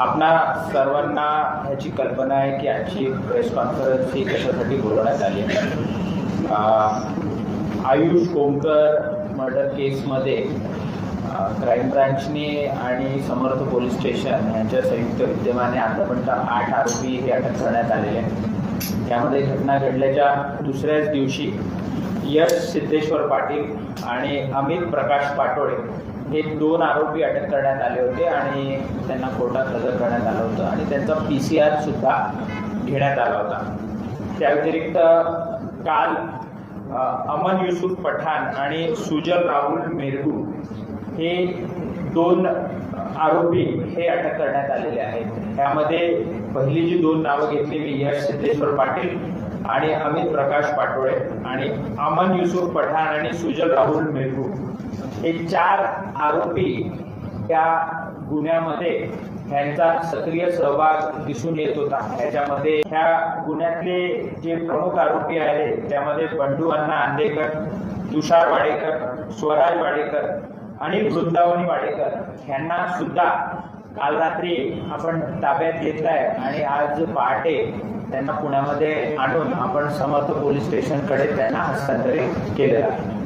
आपणा सर्वांना ह्याची कल्पना आहे की आजची प्रेस कॉन्फरन्स ही कशासाठी बोलवण्यात आली आहे। आयुष कोमकर मर्डर केसमध्ये क्राईम ब्रांचने आणि समर्थ पोलीस स्टेशन यांच्या संयुक्त विद्यमाने आतापर्यंत 8 आरोपी हे अटक करण्यात आलेले आहेत। यामध्ये घटना घडल्याच्या दुसऱ्याच दिवशी यश सिद्धेश्वर पाटील आणि अमित प्रकाश पाटोळे हे 2 आरोपी अटक करण्यात आले होते आणि त्यांना कोर्टात हजर करण्यात आलं होतं आणि त्यांचा PCR सुद्धा घेण्यात आला होता। त्या व्यतिरिक्त काल अमन युसुफ पठाण आणि सुजल राहुल मेरगू हे 2 आरोपी हे अटक करण्यात आलेले आहेत। त्यामध्ये पहिली जी 2 नावं घेतली मी यश सिद्धेश्वर पाटील आणि अमित प्रकाश पाटोळे आणि अमन युसुफ पठाण आणि सुजल राहुल मेरगू हे 4 आरोपी या गुन्ह्यामध्ये ह्यांचा सक्रिय सहभाग दिसून येत होता। ह्याच्यामध्ये ह्या गुन्ह्यातले जे प्रमुख आरोपी आहेत त्यामध्ये बंडू अण्णा आंदेकर, तुषार वाडेकर, स्वराज वाडेकर आणि वृंदावनी वाडेकर ह्यांना सुद्धा काल रात्री आपण ताब्यात घेतलाय आणि आज पहाटे त्यांना पुण्यामध्ये आणून आपण समर्थ पोलीस स्टेशनकडे त्यांना हस्तांतरित केलेलं आहे।